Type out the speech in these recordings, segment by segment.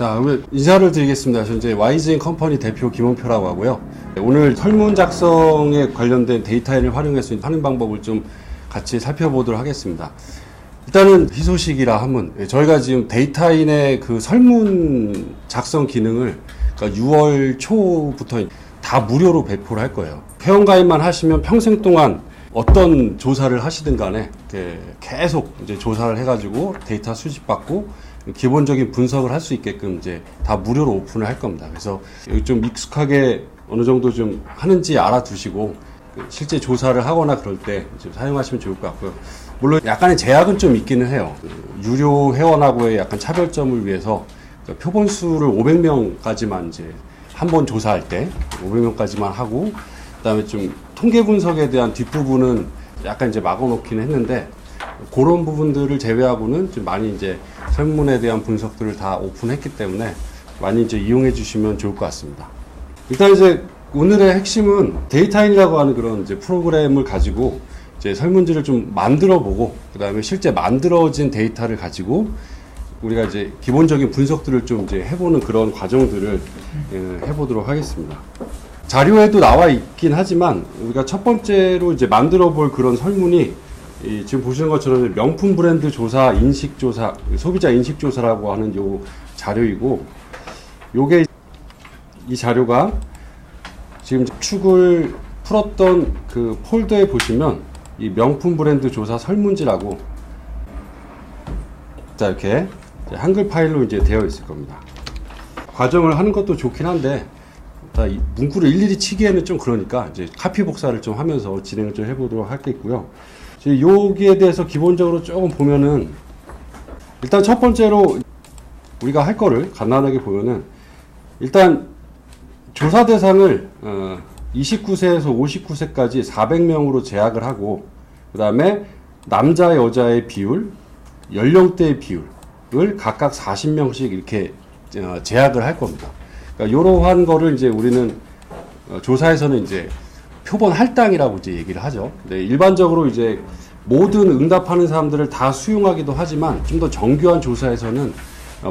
자, 오늘 인사를 드리겠습니다. 저 이제 YGN 컴퍼니 대표 김원표라고 하고요. 오늘 설문 작성에 관련된 데이터인을 활용해서 하는 방법을 좀 같이 살펴보도록 하겠습니다. 일단은 희소식이라 하면 저희가 지금 데이터인의 그 설문 작성 기능을 그러니까 6월 초부터 다 무료로 배포를 할 거예요. 회원가입만 하시면 평생 동안 어떤 조사를 하시든 간에 계속 이제 조사를 해가지고 데이터 수집받고 기본적인 분석을 할 수 있게끔 이제 다 무료로 오픈을 할 겁니다. 그래서 좀 익숙하게 어느 정도 좀 하는지 알아두시고 실제 조사를 하거나 그럴 때 좀 사용하시면 좋을 것 같고요. 물론 약간의 제약은 좀 있기는 해요. 유료 회원하고의 약간 차별점을 위해서 표본 수를 500명까지만 이제 한 번 조사할 때 500명까지만 하고 그다음에 좀 통계 분석에 대한 뒷부분은 약간 이제 막아놓긴 했는데 그런 부분들을 제외하고는 좀 많이 이제 설문에 대한 분석들을 다 오픈했기 때문에 많이 이제 이용해 주시면 좋을 것 같습니다. 일단 이제 오늘의 핵심은 데이터인이라고 하는 그런 이제 프로그램을 가지고 이제 설문지를 좀 만들어 보고 그다음에 실제 만들어진 데이터를 가지고 우리가 이제 기본적인 분석들을 좀 이제 해보는 그런 과정들을 해보도록 하겠습니다. 자료에도 나와 있긴 하지만 우리가 첫 번째로 이제 만들어 볼 그런 설문이 지금 보시는 것처럼 명품 브랜드 조사, 인식 조사, 소비자 인식 조사라고 하는 요 자료이고 요게 이 자료가 지금 축을 풀었던 그 폴더에 보시면 이 명품 브랜드 조사 설문지라고 자 이렇게 한글 파일로 이제 되어 있을 겁니다. 과정을 하는 것도 좋긴 한데 이 문구를 일일이 치기에는 좀 그러니까 이제 카피 복사를 좀 하면서 진행을 좀 해보도록 하겠고요. 여기에 대해서 기본적으로 조금 보면은 일단 첫 번째로 우리가 할 거를 간단하게 보면은 일단 조사 대상을 29세에서 59세까지 400명으로 제약을 하고 그 다음에 남자 여자의 비율, 연령대의 비율을 각각 40명씩 이렇게 제약을 할 겁니다. 그러니까 이러한 거를 이제 우리는 조사에서는 이제 표본 할당이라고 이제 얘기를 하죠. 근데 일반적으로 이제 모든 응답하는 사람들을 다 수용하기도 하지만 좀 더 정교한 조사에서는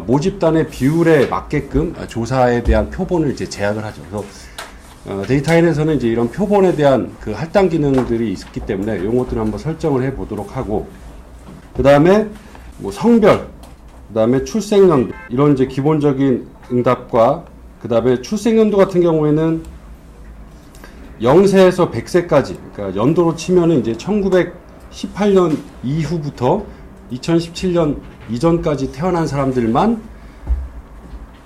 모집단의 비율에 맞게끔 조사에 대한 표본을 이제 제약을 하죠. 그래서 데이터인에서는 이제 이런 표본에 대한 그 할당 기능들이 있기 때문에 이런 것들을 한번 설정을 해 보도록 하고 그 다음에 뭐 성별, 그 다음에 출생연도 이런 이제 기본적인 응답과 그 다음에 출생연도 같은 경우에는 0세에서 100세까지, 그러니까 연도로 치면은 이제 1918년 이후부터 2017년 이전까지 태어난 사람들만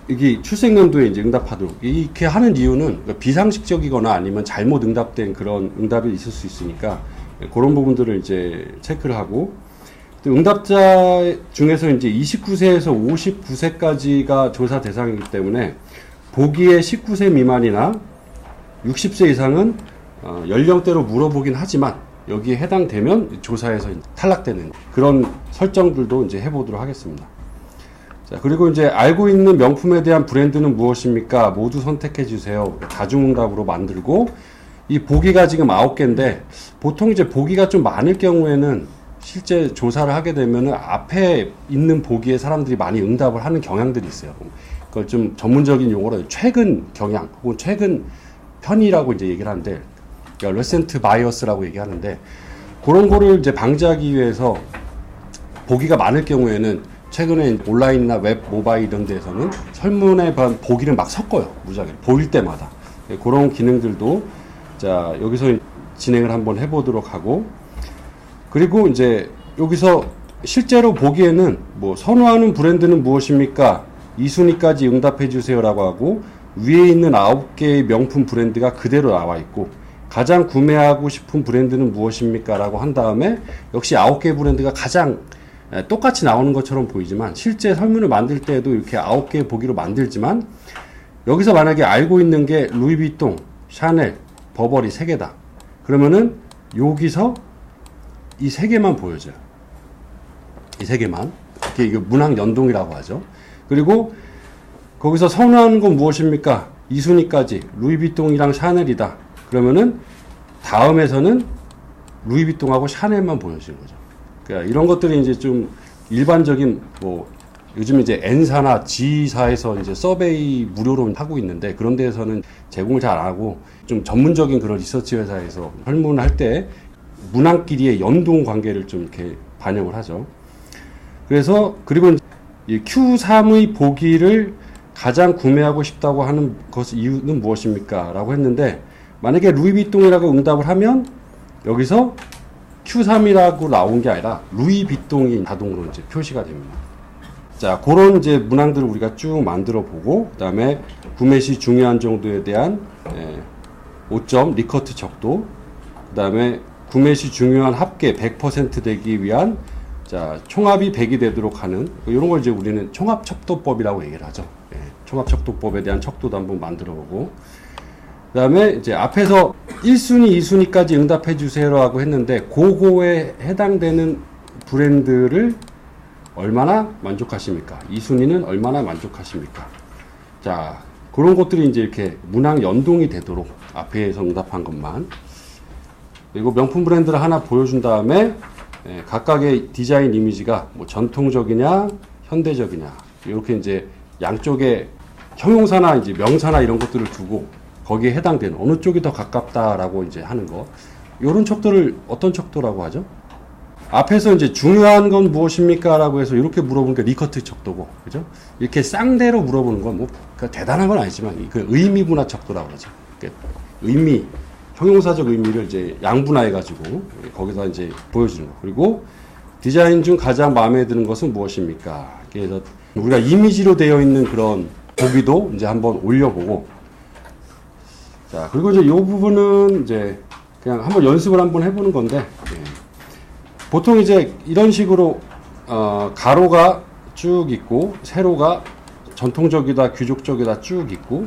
이게 출생연도에 이제 응답하도록 이렇게 하는 이유는 비상식적이거나 아니면 잘못 응답된 그런 응답이 있을 수 있으니까 그런 부분들을 이제 체크를 하고 또 응답자 중에서 이제 29세에서 59세까지가 조사 대상이기 때문에 보기에 19세 미만이나 60세 이상은 연령대로 물어보긴 하지만 여기에 해당되면 조사에서 탈락되는 그런 설정들도 이제 해보도록 하겠습니다. 자, 그리고 이제 알고 있는 명품에 대한 브랜드는 무엇입니까? 모두 선택해 주세요. 다중응답으로 만들고 이 보기가 지금 9개인데 보통 이제 보기가 좀 많을 경우에는 실제 조사를 하게 되면은 앞에 있는 보기에 사람들이 많이 응답을 하는 경향들이 있어요. 그걸 좀 전문적인 용어로 최근 경향 혹은 최근 편의라고 이제 얘기를 하는데, 그러니까 레센트 바이어스라고 얘기하는데, 그런 거를 이제 방지하기 위해서 보기가 많을 경우에는 최근에 온라인이나 웹, 모바일 이런 데서는 설문에 반 보기를 막 섞어요. 무작위 보일 때마다. 그런 기능들도 자 여기서 진행을 한번 해보도록 하고, 그리고 이제 여기서 실제로 보기에는 뭐 선호하는 브랜드는 무엇입니까? 2순위까지 응답해 주세요라고 하고 위에 있는 9개의 명품 브랜드가 그대로 나와 있고 가장 구매하고 싶은 브랜드는 무엇입니까? 라고 한 다음에 역시 9개의 브랜드가 가장 똑같이 나오는 것처럼 보이지만 실제 설문을 만들 때에도 이렇게 9개의 보기로 만들지만 여기서 만약에 알고 있는 게 루이비통, 샤넬, 버버리 3개다. 그러면은 여기서 이 3개만 보여져요. 이 3개만. 이게 문학 연동이라고 하죠. 그리고 거기서 선호하는 건 무엇입니까? 2순위까지 루이비통이랑 샤넬이다. 그러면은 다음에서는 루이비통하고 샤넬만 보여지는 거죠. 그러니까 이런 것들이 이제 좀 일반적인 뭐 요즘 이제 N사나 G사에서 이제 서베이 무료로 하고 있는데 그런 데에서는 제공을 잘 안 하고 좀 전문적인 그런 리서치 회사에서 설문할 때 문항끼리의 연동 관계를 좀 이렇게 반영을 하죠. 그래서 그리고 이 Q3의 보기를 가장 구매하고 싶다고 하는 이유는 무엇입니까? 라고 했는데 만약에 루이비통이라고 응답을 하면 여기서 Q3이라고 나온 게 아니라 루이비통이 자동으로 이제 표시가 됩니다. 자, 그런 이제 문항들을 우리가 쭉 만들어 보고, 그 다음에 구매 시 중요한 정도에 대한 5점 리커트 척도, 그 다음에 구매 시 중요한 합계 100% 되기 위한 자, 총합이 100이 되도록 하는 이런 걸 이제 우리는 총합 척도법이라고 얘기를 하죠. 예, 총합 척도법에 대한 척도도 한번 만들어 보고, 그 다음에 이제 앞에서 1순위, 2순위까지 응답해 주세요라고 했는데 그거에 해당되는 브랜드를 얼마나 만족하십니까? 2순위는 얼마나 만족하십니까? 자, 그런 것들이 이제 이렇게 문항 연동이 되도록 앞에서 응답한 것만. 그리고 명품 브랜드를 하나 보여준 다음에 각각의 디자인 이미지가 뭐 전통적이냐, 현대적이냐, 이렇게 이제 양쪽에 형용사나 이제 명사나 이런 것들을 두고 거기에 해당되는 어느 쪽이 더 가깝다라고 이제 하는 거. 이런 척도를 어떤 척도라고 하죠? 앞에서 이제 중요한 건 무엇입니까? 라고 해서 이렇게 물어보는 게 리커트 척도고, 그죠? 이렇게 쌍대로 물어보는 건 뭐, 대단한 건 아니지만, 그 의미분화 척도라고 그러죠. 의미, 형용사적 의미를 이제 양분화해가지고, 거기다 이제 보여주는 거. 그리고 디자인 중 가장 마음에 드는 것은 무엇입니까? 그래서 우리가 이미지로 되어 있는 그런 보기도 이제 한번 올려보고, 자, 그리고 이제 이 부분은 이제 그냥 한번 연습을 한번 해보는 건데, 보통 이제 이런 식으로 가로가 쭉 있고 세로가 전통적이다 귀족적이다 쭉 있고,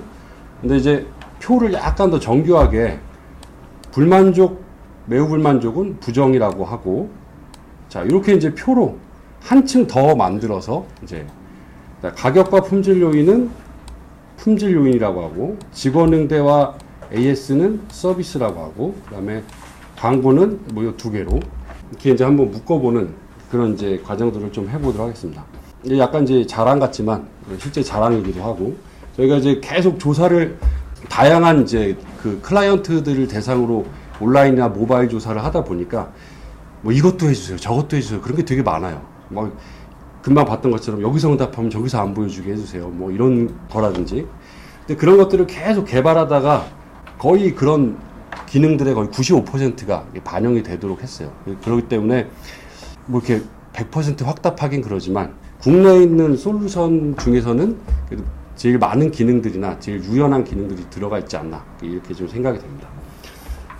근데 이제 표를 약간 더 정교하게 불만족 매우 불만족은 부정이라고 하고, 자 이렇게 이제 표로 한층 더 만들어서 이제 가격과 품질 요인은 품질 요인이라고 하고, 직원 응대와 AS는 서비스라고 하고, 그다음에 광고는 뭐 이 두 개로 이렇게 이제 한번 묶어보는 그런 이제 과정들을 좀 해보도록 하겠습니다. 이게 약간 이제 자랑 같지만 실제 자랑이기도 하고, 저희가 이제 계속 조사를 다양한 이제 그 클라이언트들을 대상으로 온라인이나 모바일 조사를 하다 보니까 뭐 이것도 해주세요, 저것도 해주세요, 그런 게 되게 많아요. 뭐 금방 봤던 것처럼 여기서 응답하면 저기서 안 보여주게 해주세요, 뭐 이런 거라든지. 근데 그런 것들을 계속 개발하다가 거의 그런 기능들의 거의 95%가 반영이 되도록 했어요. 그렇기 때문에 뭐 이렇게 100% 확답하긴 그러지만 국내에 있는 솔루션 중에서는 그래도 제일 많은 기능들이나 제일 유연한 기능들이 들어가 있지 않나, 이렇게 좀 생각이 됩니다.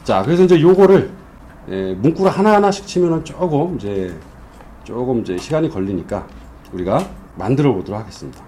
자, 그래서 이제 요거를 문구를 하나하나씩 치면은 조금 이제 시간이 걸리니까 우리가 만들어 보도록 하겠습니다.